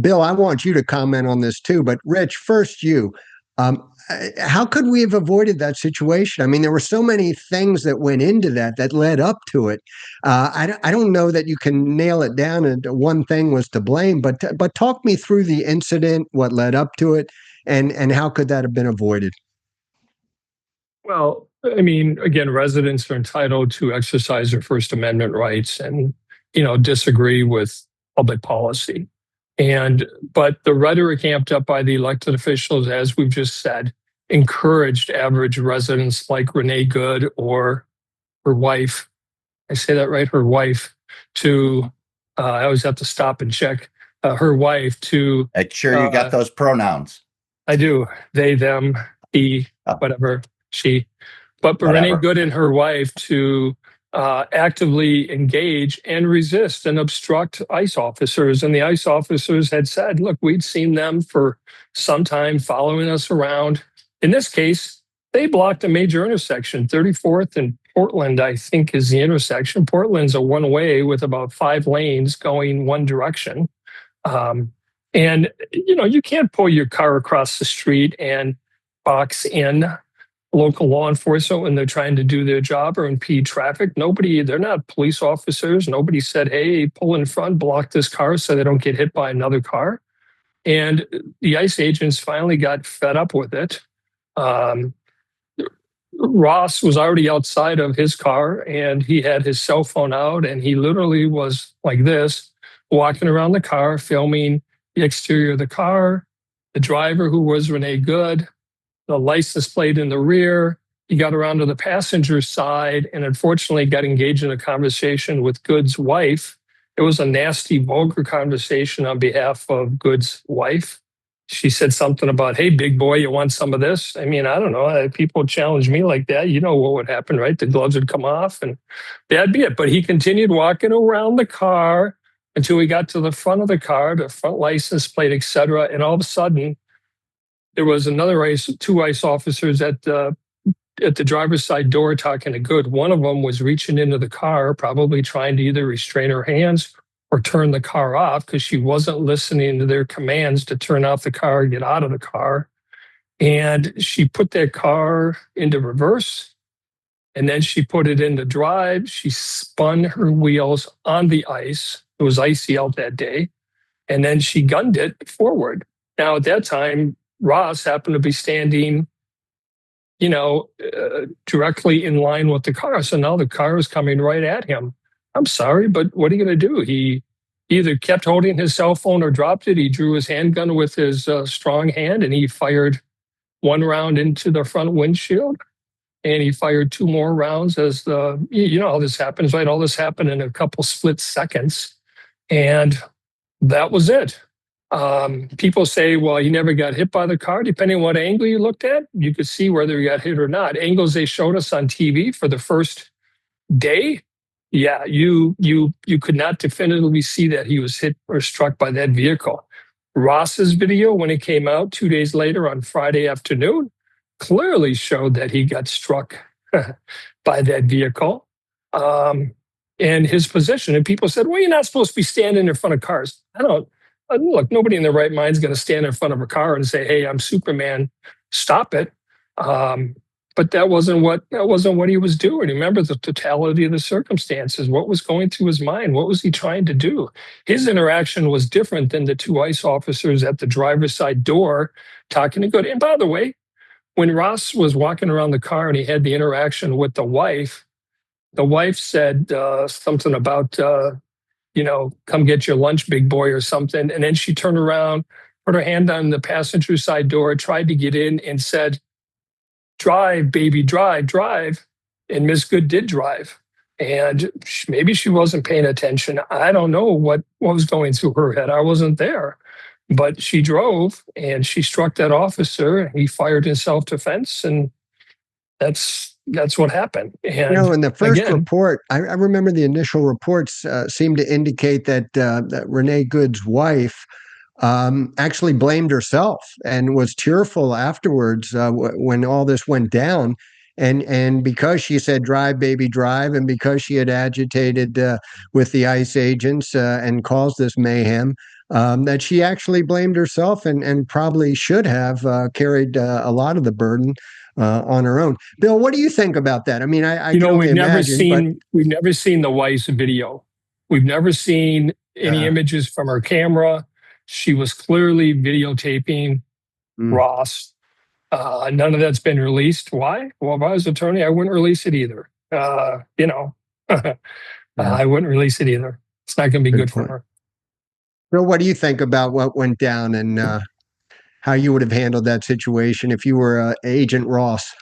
Bill, I want you to comment on this too. But Rich, first you. How could we have avoided that situation? I mean, there were so many things that went into that led up to it. I don't know that you can nail it down and one thing was to blame, but talk me through the incident, what led up to it, and how could that have been avoided? Well, I mean, again, residents are entitled to exercise their First Amendment rights and, disagree with public policy. But the rhetoric amped up by the elected officials, as we've just said, encouraged average residents like Renee Good or her wife. I say that right, her wife to, I always have to stop and check, her wife to. Make sure you got those pronouns. I do. They, them, he, whatever, she. But Renee Good and her wife to actively engage and resist and obstruct ICE officers. And the ICE officers had said, look, we'd seen them for some time following us around. In this case, they blocked a major intersection. 34th and Portland, I think, is the intersection. Portland's a one-way with about 5 lanes going one direction. And, you can't pull your car across the street and box in local law enforcement when they're trying to do their job or impede traffic. They're not police officers. Nobody said, hey, pull in front, block this car so they don't get hit by another car. And the ICE agents finally got fed up with it. Ross was already outside of his car and he had his cell phone out and he literally was like this, walking around the car, filming the exterior of the car, the driver who was Renee Good, the license plate in the rear. He got around to the passenger side and unfortunately got engaged in a conversation with Good's wife. It was a nasty, vulgar conversation on behalf of Good's wife. She said something about, hey, big boy, you want some of this? I mean, I don't know. People challenge me like that. You know what would happen, right? The gloves would come off and that'd be it. But he continued walking around the car, until we got to the front of the car, the front license plate, etc. And all of a sudden, there was two ICE officers at the driver's side door talking to Good. One of them was reaching into the car, probably trying to either restrain her hands or turn the car off because she wasn't listening to their commands to turn off the car and get out of the car. And she put that car into reverse, and then she put it into drive. She spun her wheels on the ice. It was icy out that day. And then she gunned it forward. Now, at that time, Ross happened to be standing, directly in line with the car. So now the car is coming right at him. I'm sorry, but what are you going to do? He either kept holding his cell phone or dropped it. He drew his handgun with his strong hand, and he fired one round into the front windshield. And he fired two more rounds as how this happens, right? All this happened in a couple split seconds. And that was it. People say, well, he never got hit by the car. Depending on what angle you looked at, you could see whether he got hit or not. Angles they showed us on TV for the first day, yeah, you could not definitively see that he was hit or struck by that vehicle. Ross's video, when it came out 2 days later on Friday afternoon, clearly showed that he got struck by that vehicle. And his position. And people said, well, you're not supposed to be standing in front of cars. Look, nobody in their right mind is going to stand in front of a car and say, hey, I'm Superman, stop it. But that wasn't what he was doing. Remember the totality of the circumstances. What was going through his mind? What was he trying to do? His interaction was different than the two ICE officers at the driver's side door talking to Good. And by the way, when Ross was walking around the car and he had the interaction with the wife said something about, come get your lunch, big boy, or something. And then she turned around, put her hand on the passenger side door, tried to get in and said, drive, baby, drive, drive. And Miss Good did drive. And maybe she wasn't paying attention. I don't know what was going through her head. I wasn't there. But she drove and she struck that officer. He fired in self-defense. And that's what happened. And in the first report, I remember the initial reports seemed to indicate that Renee Good's wife actually blamed herself and was tearful afterwards when all this went down. And because she said, drive, baby, drive, and because she had agitated with the ICE agents and caused this mayhem, that she actually blamed herself and probably should have carried a lot of the burden on her own. Bill, what do you think about that? I mean, we've never seen the wife's video. We've never seen any images from her camera. She was clearly videotaping Ross. None of that's been released. Why? Well, if I was attorney, I wouldn't release it either. I wouldn't release it either. It's not going to be good for her. Bill, what do you think about what went down and how you would have handled that situation if you were Agent Ross?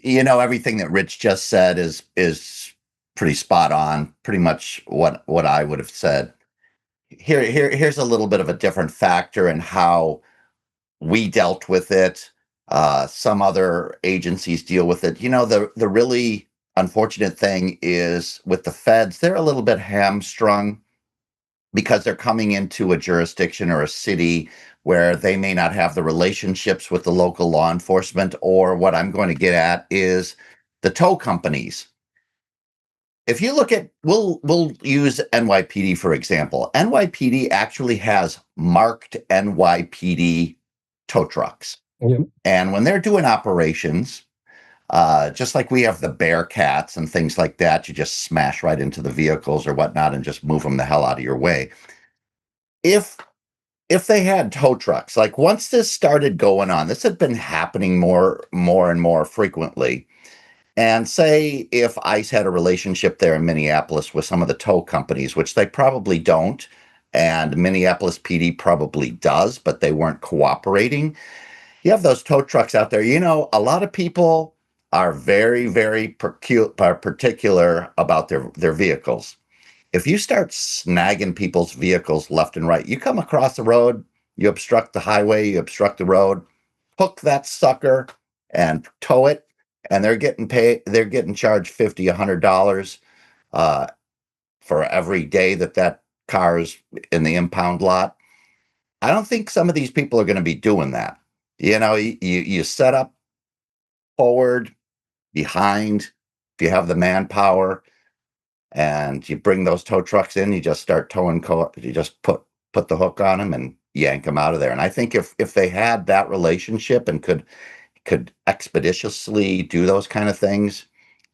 Everything that Rich just said is pretty spot on. Pretty much what I would have said. Here's a little bit of a different factor in how we dealt with it. Some other agencies deal with it. The really unfortunate thing is with the feds, they're a little bit hamstrung because they're coming into a jurisdiction or a city where they may not have the relationships with the local law enforcement, or what I'm going to get at is the tow companies. If you look at, we'll use NYPD, for example. NYPD actually has marked NYPD tow trucks. Mm-hmm. And when they're doing operations, just like we have the Bearcats and things like that, you just smash right into the vehicles or whatnot and just move them the hell out of your way. If they had tow trucks, like once this started going on, this had been happening more and more frequently. And say if ICE had a relationship there in Minneapolis with some of the tow companies, which they probably don't, and Minneapolis PD probably does, but they weren't cooperating. You have those tow trucks out there. A lot of people are very, very particular about their vehicles. If you start snagging people's vehicles left and right, you come across the road, you obstruct the highway, you obstruct the road, hook that sucker and tow it, and they're getting charged $50, $100 for every day that car is in the impound lot. I don't think some of these people are going to be doing that. You set up forward, behind, if you have the manpower, and you bring those tow trucks in, you just start towing, you just put the hook on them and yank them out of there. And I think if they had that relationship and could expeditiously do those kind of things,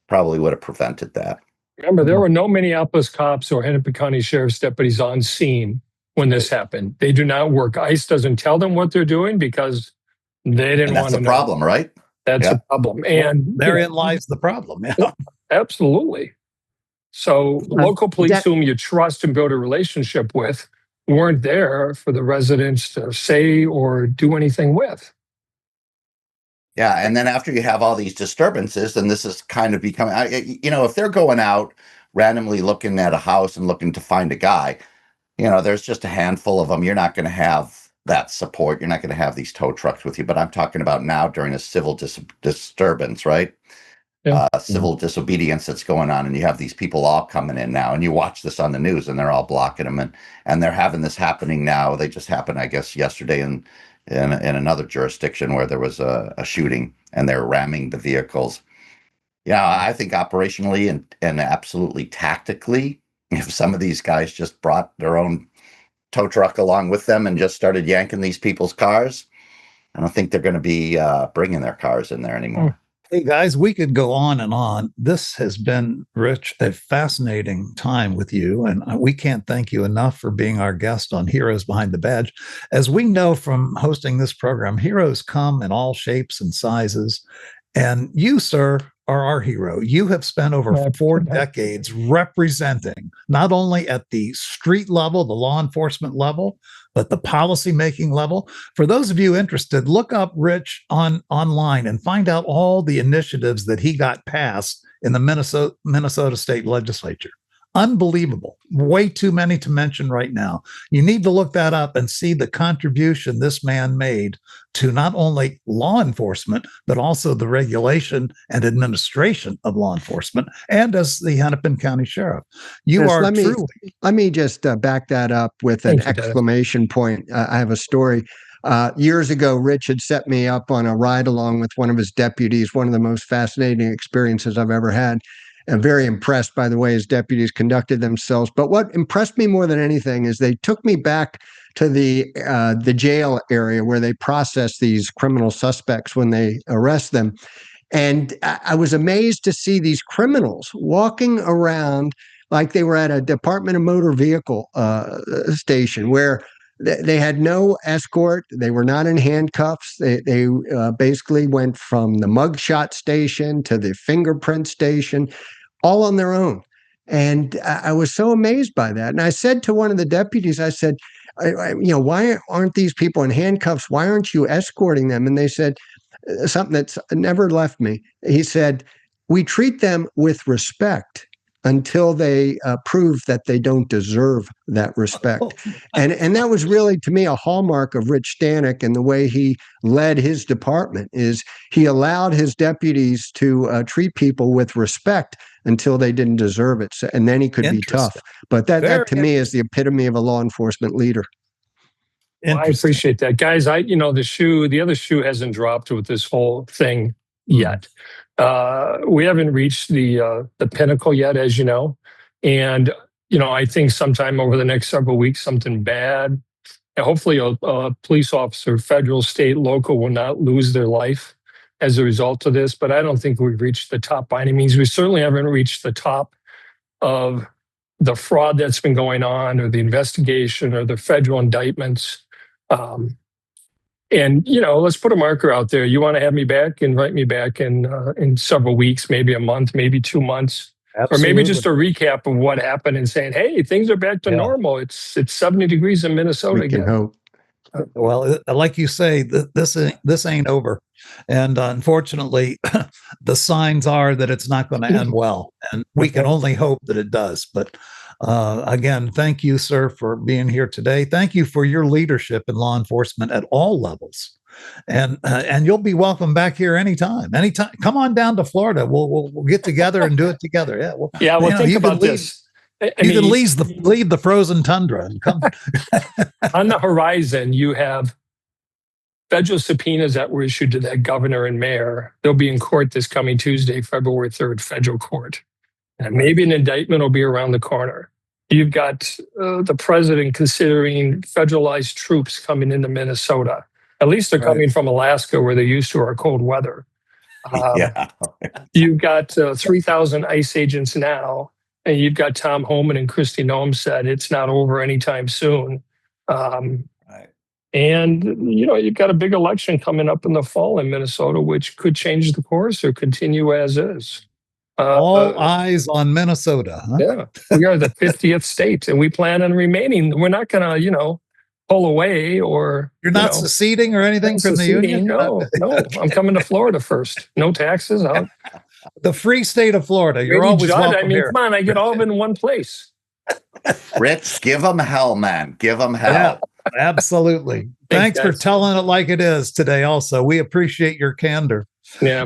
probably would have prevented that. Remember, there were no Minneapolis cops or Hennepin County Sheriff's deputies on scene when this happened. They do not work. ICE doesn't tell them what they're doing because they didn't And want that's to a know. problem, right? That's Yeah. a problem. And Therein lies the problem. Yeah. absolutely. So local police whom you trust and build a relationship with weren't there for the residents to say or do anything with. Yeah, and then after you have all these disturbances, then this is kind of becoming, if they're going out randomly looking at a house and looking to find a guy, there's just a handful of them. You're not going to have that support. You're not going to have these tow trucks with you. But I'm talking about now during a civil disturbance, right? Yeah. Civil disobedience that's going on, and you have these people all coming in now, and you watch this on the news, and they're all blocking them, and they're having this happening now. They just happened, I guess, yesterday in another jurisdiction where there was a shooting, and they're ramming the vehicles. Yeah, I think operationally and absolutely tactically, if some of these guys just brought their own tow truck along with them and just started yanking these people's cars, I don't think they're going to be bringing their cars in there anymore. Hey guys, we could go on and on. This has been, Rich, a fascinating time with you, and we can't thank you enough for being our guest on Heroes Behind the Badge. As we know from hosting this program, heroes come in all shapes and sizes, and you, sir, are our hero. You have spent over 4 decades representing not only at the street level, the law enforcement level, but the policymaking level. For those of you interested, look up Rich online and find out all the initiatives that he got passed in the Minnesota State Legislature. Unbelievable. Way too many to mention right now. You need to look that up and see the contribution this man made to not only law enforcement, but also the regulation and administration of law enforcement, and as the Hennepin County Sheriff. Let me just back that up with an exclamation point. I have a story. Years ago, Rich had set me up on a ride along with one of his deputies, one of the most fascinating experiences I've ever had. I'm very impressed by the way his deputies conducted themselves. But what impressed me more than anything is they took me back to the jail area where they process these criminal suspects when they arrest them. And I was amazed to see these criminals walking around like they were at a Department of Motor Vehicle station where they had no escort. They were not in handcuffs. They basically went from the mugshot station to the fingerprint station, all on their own. And I was so amazed by that. And I said to one of the deputies, I said, why aren't these people in handcuffs? Why aren't you escorting them? And they said something that's never left me. He said, we treat them with respect until they prove that they don't deserve that respect. And that was really, to me, a hallmark of Rich Stanek and the way he led his department is he allowed his deputies to treat people with respect until they didn't deserve it. So, and then he could be tough. But that to me is the epitome of a law enforcement leader. Well, I appreciate that. Guys, the other shoe hasn't dropped with this whole thing yet. We haven't reached the pinnacle yet, as you know. And, I think sometime over the next several weeks, something bad, and hopefully a police officer, federal, state, local, will not lose their life as a result of this. But I don't think we've reached the top by any means. We certainly haven't reached the top of the fraud that's been going on, or the investigation, or the federal indictments. And, let's put a marker out there. You want to have me back, invite me back in several weeks, maybe a month, maybe 2 months. Absolutely. Or maybe just a recap of what happened and saying, hey, things are back to normal. It's 70 degrees in Minnesota we can again. Hope. Well, like you say, this ain't over. And unfortunately, the signs are that it's not going to end well. And we can only hope that it does. But again, thank you, sir, for being here today. Thank you for your leadership in law enforcement at all levels. And you'll be welcome back here anytime. Anytime. Come on down to Florida. We'll get together and do it together. Yeah. We'll think about this. You can leave the frozen tundra and come. On the horizon, you have federal subpoenas that were issued to that governor and mayor. They'll be in court this coming Tuesday, February 3rd, federal court. And maybe an indictment will be around the corner. You've got the president considering federalized troops coming into Minnesota. At least they're coming from Alaska, where they're used to our cold weather. Yeah. You've got 3,000 ICE agents now, and you've got Tom Homan and Kristi Noem said it's not over anytime soon. And, you've got a big election coming up in the fall in Minnesota, which could change the course or continue as is. All eyes on Minnesota. Huh? Yeah, we are the 50th state, and we plan on remaining. We're not going to, pull away or. You're not seceding or anything from the union? No. I'm coming to Florida first. No taxes. The free state of Florida. You're always welcome here. Come on, I get all of it in one place. Rich, give them hell, man. Give them hell. Yeah, absolutely. Thanks for telling it like it is today also. We appreciate your candor. Yeah,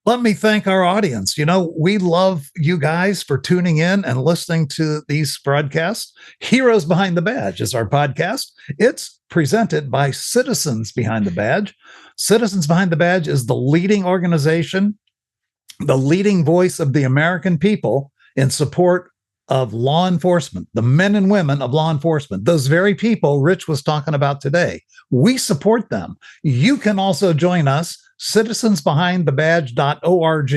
Let me thank our audience. We love you guys for tuning in and listening to these broadcasts. Heroes Behind the Badge is our podcast. It's presented by Citizens Behind the Badge. Citizens Behind the Badge is the leading organization, the leading voice of the American people in support of law enforcement, the men and women of law enforcement, those very people Rich was talking about today. We support them. You can also join us, citizensbehindthebadge.org,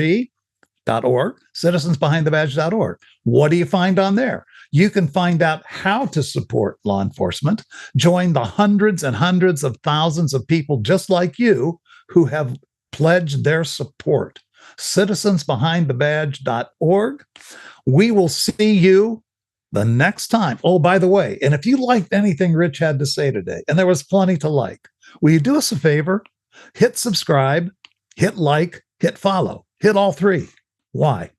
citizensbehindthebadge.org. What do you find on there? You can find out how to support law enforcement, join the hundreds and hundreds of thousands of people just like you who have pledged their support. citizensbehindthebadge.org. We will see you the next time. Oh, by the way, and if you liked anything Rich had to say today, and there was plenty to like, will you do us a favor? Hit subscribe, hit like, hit follow, hit all three. Why?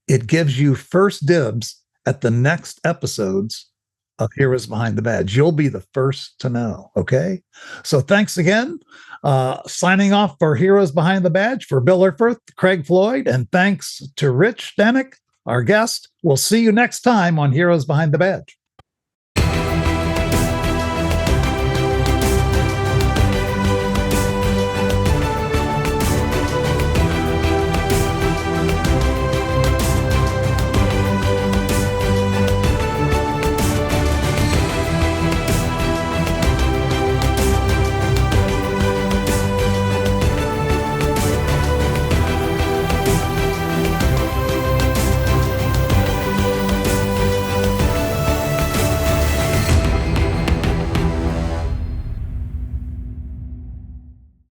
It gives you first dibs at the next episodes of Heroes Behind the Badge. You'll be the first to know. Okay. So thanks again. Signing off for Heroes Behind the Badge for Bill Erfurth, Craig Floyd, and thanks to Rich Stanek, our guest. We'll see you next time on Heroes Behind the Badge.